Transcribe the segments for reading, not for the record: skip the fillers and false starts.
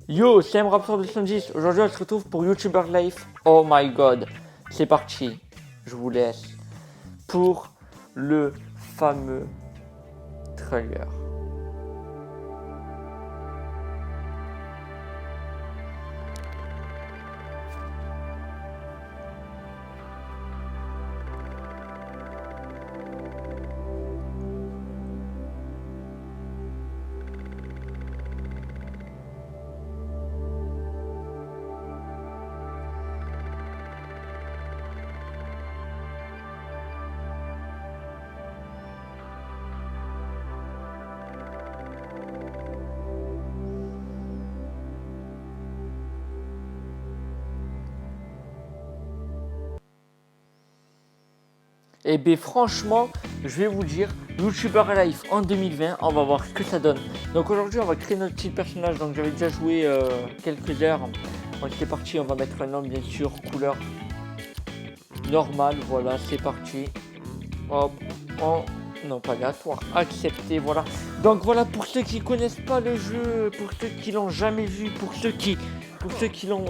Yo, c'est Raptor 210. Aujourd'hui, on se retrouve pour YouTuber Life. Oh my god. C'est parti. Je vous laisse pour le fameux trailer. Et bien franchement, je vais vous dire, YouTuber Life en 2020, on va voir ce que ça donne. Donc aujourd'hui, on va créer notre petit personnage. Donc j'avais déjà joué quelques heures. Donc c'est parti, on va mettre un nom bien sûr, couleur normale. Voilà, c'est parti. Hop, non pas aléatoire, accepter, voilà. Donc voilà, pour ceux qui connaissent pas le jeu, pour ceux qui l'ont jamais vu, pour ceux qui n'ont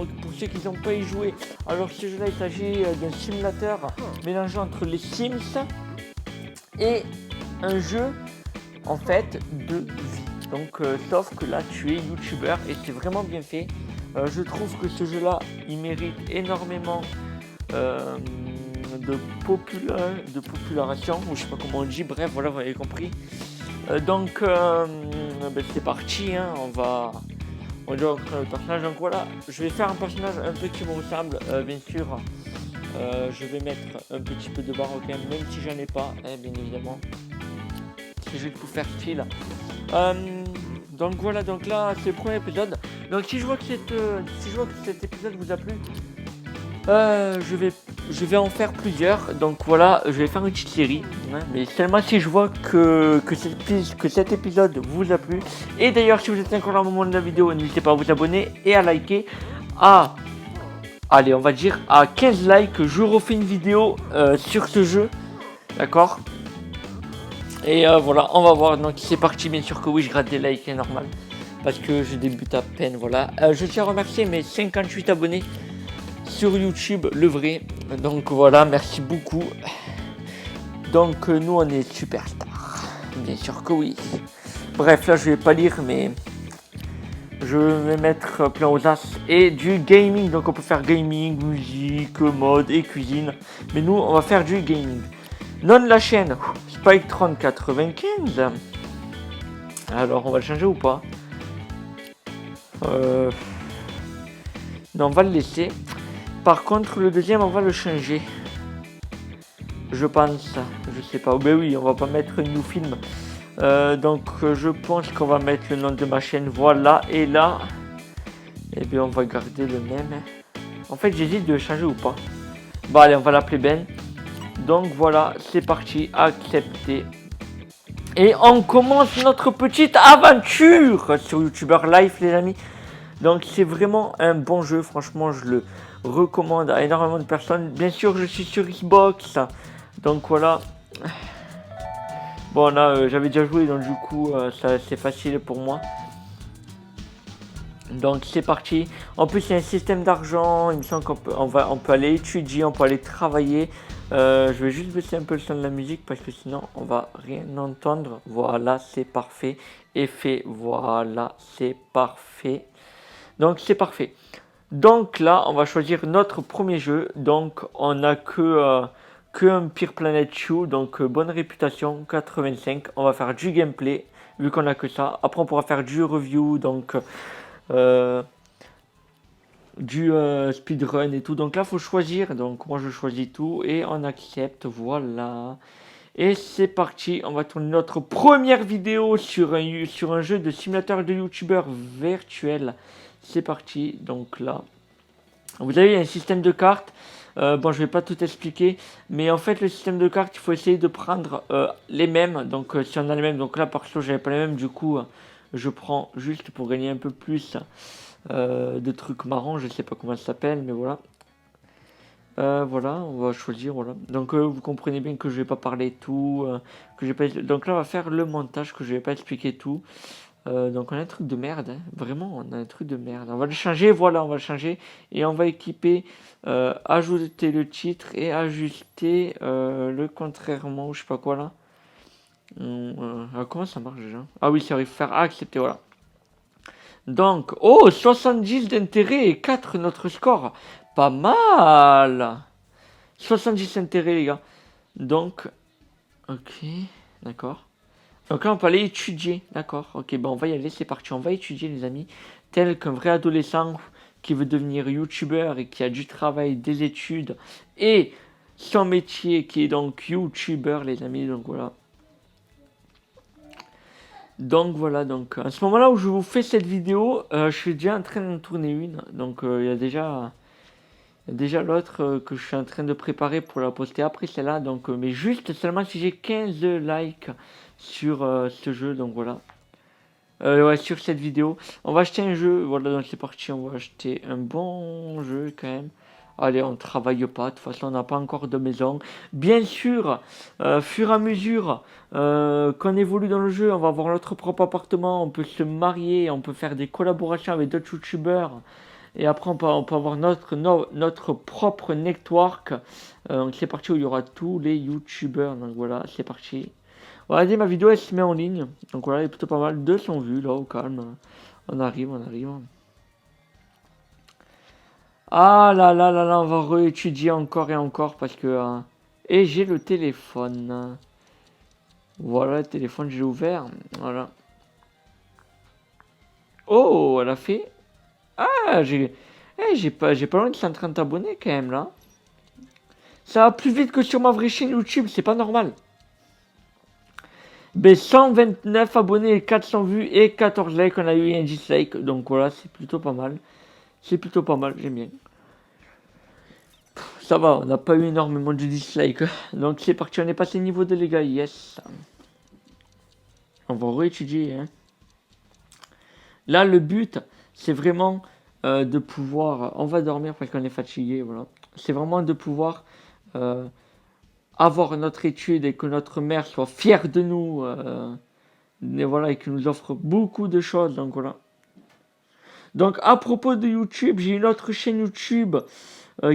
pas y joué. Alors ce jeu là, il s'agit d'un simulateur mélangé entre les Sims et un jeu en fait de vie. Donc sauf que là tu es youtubeur et c'est vraiment bien fait. Je trouve que ce jeu là il mérite énormément de popularisation, ou je sais pas comment on dit, bref voilà, vous avez compris. Donc c'est parti, hein, on doit créer le personnage. Donc voilà, je vais faire un personnage un peu qui me ressemble, bien sûr. Je vais mettre un petit peu de barbe quand même si j'en ai pas, hein, bien évidemment. Si je vais tout faire style. Donc voilà, donc là c'est le premier épisode. Donc si je vois que cet épisode vous a plu, je vais en faire plusieurs. Donc voilà, je vais faire une petite série, hein, mais seulement si je vois que cet épisode vous a plu. Et d'ailleurs, si vous êtes encore au moment de la vidéo, n'hésitez pas à vous abonner et à liker. Allez, on va dire à 15 likes, je refais une vidéo sur ce jeu, d'accord. Et voilà, on va voir. Donc c'est parti, bien sûr que oui, je gratte des likes, c'est normal, parce que je débute à peine. Voilà, je tiens à remercier mes 58 abonnés sur YouTube, le vrai. Donc voilà, merci beaucoup. Donc nous on est superstars, bien sûr que oui. Bref, là je vais pas lire, mais je vais mettre plein aux as et du gaming. Donc on peut faire gaming, musique, mode et cuisine. Mais nous on va faire du gaming. Nom de la chaîne, SpikeTron95. Alors on va le changer ou pas? Non, on va le laisser. Par contre, le deuxième, on va le changer. Je pense. Je sais pas. Oh, ben oui, on va pas mettre New Film. Donc, je pense qu'on va mettre le nom de ma chaîne. Voilà. Et là, eh bien, on va garder le même. En fait, j'hésite de le changer ou pas. Bon, allez, on va l'appeler Ben. Donc, voilà. C'est parti. Accepter. Et on commence notre petite aventure sur YouTuber Life, les amis. Donc, c'est vraiment un bon jeu. Franchement, je le recommande à énormément de personnes. Bien sûr, je suis sur Xbox, donc voilà. Bon là j'avais déjà joué, donc du coup ça c'est facile pour moi. Donc c'est parti. En plus il y a un système d'argent, il me semble on peut aller étudier, on peut aller travailler. Je vais juste baisser un peu le son de la musique parce que sinon on va rien entendre. Voilà, c'est parfait. Effet, voilà, c'est parfait. Donc c'est parfait. Donc là, on va choisir notre premier jeu. Donc on a que Empire Planet Show. Donc bonne réputation, 85. On va faire du gameplay, vu qu'on a que ça. Après on pourra faire du review, donc du speedrun et tout. Donc là, faut choisir. Donc moi je choisis tout et on accepte. Voilà. Et c'est parti, on va tourner notre première vidéo sur un jeu de simulateur de youtubeur virtuel. C'est parti, donc là, vous avez un système de cartes. Bon, je vais pas tout expliquer, mais en fait, le système de cartes, il faut essayer de prendre les mêmes. Donc, si on a les mêmes, donc là, perso, j'avais pas les mêmes, du coup, je prends juste pour gagner un peu plus de trucs marrants. Je sais pas comment ça s'appelle, mais voilà. Voilà, on va choisir, voilà. Donc vous comprenez bien que je vais pas parler tout, que j'ai pas. Donc là, on va faire le montage, que je vais pas expliquer tout. Donc on a un truc de merde, hein. Vraiment on a un truc de merde. On va le changer, voilà, on va le changer et on va équiper, ajouter le titre et ajuster le contrairement ou je sais pas quoi là. Comment ça marche déjà? Ah oui, ça arrive faire accepter, voilà. Donc, oh, 70 d'intérêt et 4 notre score. Pas mal. 70 intérêt les gars. Donc, ok, d'accord. Donc là, on peut aller étudier, d'accord. Ok, bon, on va y aller, c'est parti. On va étudier, les amis, tel qu'un vrai adolescent qui veut devenir youtubeur et qui a du travail, des études et son métier qui est donc youtubeur, les amis. Donc voilà. Donc voilà, donc à ce moment-là où je vous fais cette vidéo, je suis déjà en train d'en tourner une. Donc il y a déjà l'autre que je suis en train de préparer pour la poster après celle-là. Donc, mais juste seulement si j'ai 15 likes sur ce jeu. Donc voilà. Ouais, sur cette vidéo. On va acheter un jeu. Voilà, donc c'est parti. On va acheter un bon jeu quand même. Allez, on travaille pas. De toute façon, on n'a pas encore de maison. Bien sûr, fur et à mesure qu'on évolue dans le jeu, on va avoir notre propre appartement. On peut se marier. On peut faire des collaborations avec d'autres youtubeurs. Et après, on peut avoir notre propre network. Donc c'est parti où il y aura tous les youtubeurs. Donc voilà, c'est parti. Voilà, ma vidéo elle se met en ligne. Donc voilà, il est plutôt pas mal. 200 vues là, au calme. On arrive, on arrive. Ah là là là là, on va réétudier encore et encore parce que. Et j'ai le téléphone. Voilà, le téléphone, j'ai ouvert. Voilà. Oh, elle a fait. Ah, j'ai pas loin de 130 abonnés quand même là. Ça va plus vite que sur ma vraie chaîne YouTube, c'est pas normal. Ben 129 abonnés, 400 vues et 14 likes. On a eu un dislike. Donc voilà, c'est plutôt pas mal. C'est plutôt pas mal, j'aime bien. Ça va, on n'a pas eu énormément de dislikes. Donc c'est parti, on est passé niveau de les gars, yes. On va réétudier. Hein. Là, le but, c'est vraiment de pouvoir... On va dormir parce qu'on est fatigué, voilà. C'est vraiment de pouvoir avoir notre étude et que notre mère soit fière de nous. Et voilà, et qui nous offre beaucoup de choses, donc voilà. Donc à propos de YouTube, j'ai une autre chaîne YouTube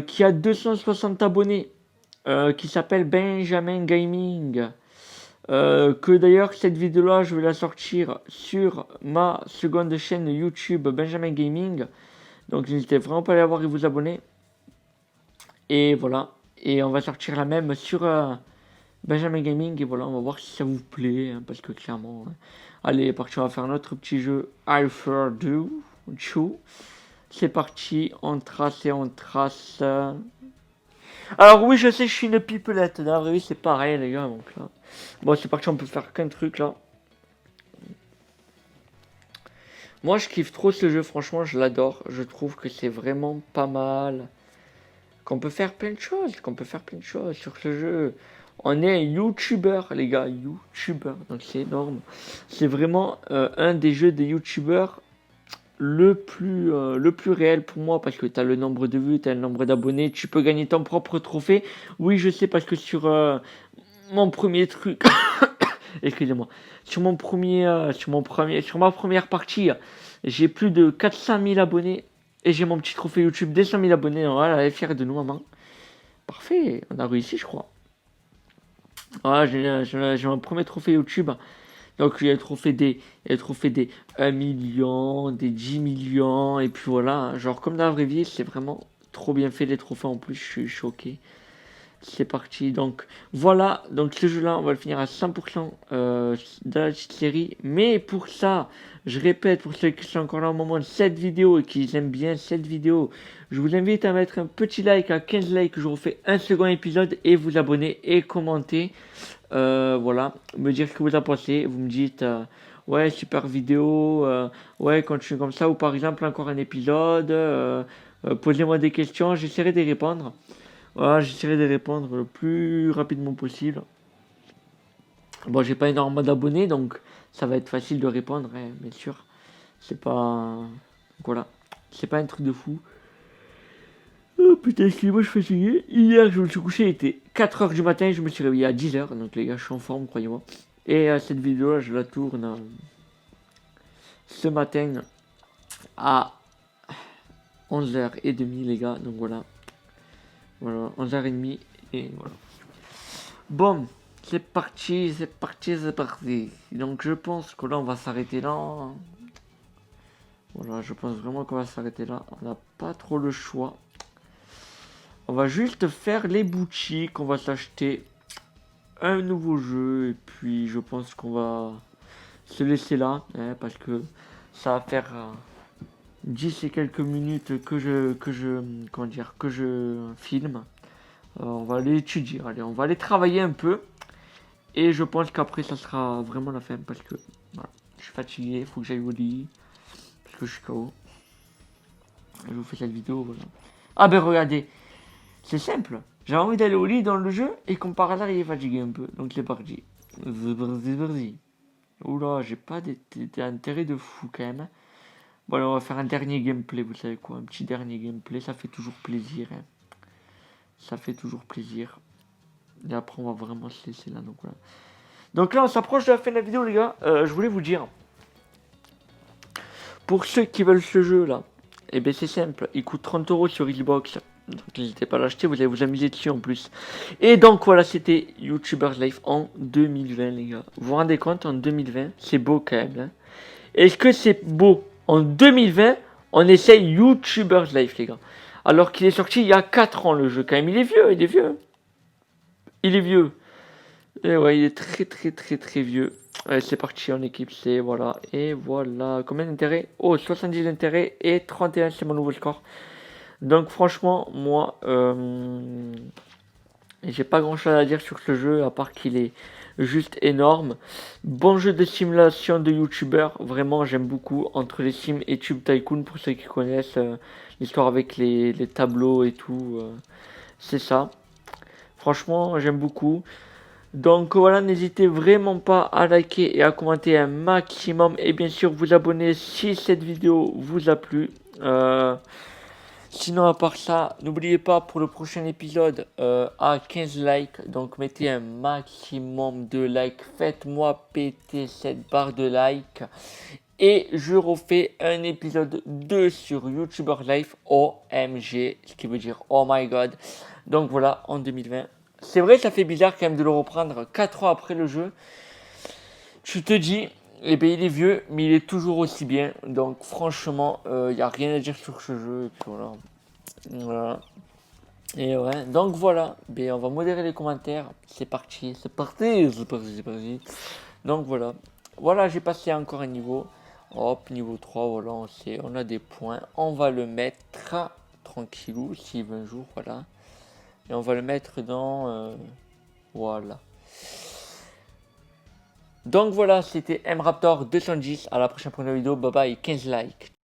qui a 260 abonnés, qui s'appelle Benjamin Gaming. Que d'ailleurs cette vidéo là je vais la sortir sur ma seconde chaîne YouTube Benjamin Gaming. Donc n'hésitez vraiment pas à aller voir et vous abonner. Et voilà. Et on va sortir la même sur Benjamin Gaming. Et voilà, on va voir si ça vous plaît. Hein, parce que clairement. Hein. Allez, parti, on va faire notre petit jeu Alpha 2. C'est parti, on trace et on trace. Alors oui, je sais, je suis une pipelette. Dans la vraie vie, c'est pareil, les gars. Donc là. Bon, c'est parti, on peut faire qu'un truc là. Moi, je kiffe trop ce jeu, franchement, je l'adore. Je trouve que c'est vraiment pas mal. Qu'on peut faire plein de choses, sur ce jeu. On est un YouTuber, les gars, YouTuber. Donc c'est énorme. C'est vraiment un des jeux des YouTubers le plus réel pour moi parce que tu as le nombre de vues, tu as le nombre d'abonnés, tu peux gagner ton propre trophée. Oui, je sais parce que sur mon premier truc, excusez-moi, sur ma première partie, j'ai plus de 400 000 abonnés et j'ai mon petit trophée YouTube des 100 000 abonnés. Voilà, elle est fière de nous, maman. Parfait, on a réussi, je crois. Voilà, j'ai mon premier trophée YouTube. Donc il y a le trophée des 1 million, des 10 millions, et puis voilà, genre comme dans la vraie vie, c'est vraiment trop bien fait les trophées en plus, je suis choqué. C'est parti, donc voilà, donc ce jeu-là, on va le finir à 100% de la petite série, mais pour ça, je répète, pour ceux qui sont encore là au moment de cette vidéo et qui aiment bien cette vidéo, je vous invite à mettre un petit like, à 15 likes, je vous refais un second épisode, et vous abonner et commenter. Voilà, me dire ce que vous en pensez. Vous me dites, ouais, super vidéo, ouais, continue comme ça, ou par exemple, encore un épisode, posez-moi des questions, j'essaierai de répondre. Voilà, j'essaierai de répondre le plus rapidement possible. Bon, j'ai pas énormément d'abonnés, donc ça va être facile de répondre, hein, bien sûr. C'est pas. Voilà, c'est pas un truc de fou. Oh putain, excusez-moi, je suis fatigué. Hier, je me suis couché, il était 4h du matin, je me suis réveillé à 10h. Donc les gars, je suis en forme, croyez-moi. Et cette vidéo-là, je la tourne ce matin à 11h30 les gars, donc voilà. Voilà, 11h30 et voilà. Bon, c'est parti, c'est parti, c'est parti. Donc je pense que là on va s'arrêter là. Voilà, je pense vraiment qu'on va s'arrêter là. On n'a pas trop le choix. On va juste faire les boutiques, on va s'acheter un nouveau jeu et puis je pense qu'on va se laisser là hein, parce que ça va faire 10 et quelques minutes que je filme. On va aller étudier, allez, on va aller travailler un peu et je pense qu'après ça sera vraiment la fin parce que voilà, je suis fatigué, il faut que j'aille au lit parce que je suis KO. Je vous fais cette vidéo, voilà. Ah ben regardez, c'est simple. J'ai envie d'aller au lit dans le jeu et comme par hasard il est fatigué un peu. Donc c'est parti. Vas-y. Oula, j'ai pas d'intérêt de fou quand même. Bon alors on va faire un dernier gameplay, vous savez quoi. Un petit dernier gameplay, ça fait toujours plaisir. Hein. Ça fait toujours plaisir. Et après on va vraiment se laisser là. Donc voilà. Donc là on s'approche de la fin de la vidéo les gars. Je voulais vous dire. Pour ceux qui veulent ce jeu là. Et bien c'est simple. Il coûte 30€ sur Xbox. Donc n'hésitez pas à l'acheter, vous allez vous amuser dessus en plus. Et donc voilà, c'était YouTubers Life en 2020 les gars. Vous vous rendez compte, en 2020, c'est beau quand même. Hein. Est-ce que c'est beau? En 2020, on essaye YouTubers Life les gars. Alors qu'il est sorti il y a 4 ans le jeu quand même. Il est vieux, il est vieux. Il est vieux. Et ouais, il est très vieux. C'est parti en équipe, c'est voilà. Et voilà, combien d'intérêts? Oh, 70 d'intérêts et 31, c'est mon nouveau score. Donc franchement, moi, j'ai pas grand chose à dire sur ce jeu, à part qu'il est juste énorme. Bon jeu de simulation de youtubeur, vraiment j'aime beaucoup. Entre les sims et Tube Tycoon, pour ceux qui connaissent l'histoire avec les tableaux et tout, c'est ça. Franchement, j'aime beaucoup. Donc voilà, n'hésitez vraiment pas à liker et à commenter un maximum. Et bien sûr, vous abonner si cette vidéo vous a plu. Sinon, à part ça, n'oubliez pas pour le prochain épisode à 15 likes. Donc, mettez un maximum de likes. Faites-moi péter cette barre de likes. Et je refais un épisode 2 sur YouTuber Life OMG. Ce qui veut dire Oh my God. Donc voilà, en 2020. C'est vrai, ça fait bizarre quand même de le reprendre 4 ans après le jeu. Tu te dis, eh ben, il est vieux, mais il est toujours aussi bien. Donc franchement, il n'y a rien à dire sur ce jeu. Et puis voilà. Voilà. Et ouais, donc voilà. Ben, on va modérer les commentaires. C'est parti, c'est parti, c'est parti, c'est parti. Donc voilà. Voilà, j'ai passé encore un niveau. Hop, niveau 3, voilà, on a des points. On va le mettre tranquillou, s'il veut un jour, voilà. Et on va le mettre dans... voilà. Donc voilà, c'était MRaptor 210. À la prochaine vidéo. Bye bye, 15 likes.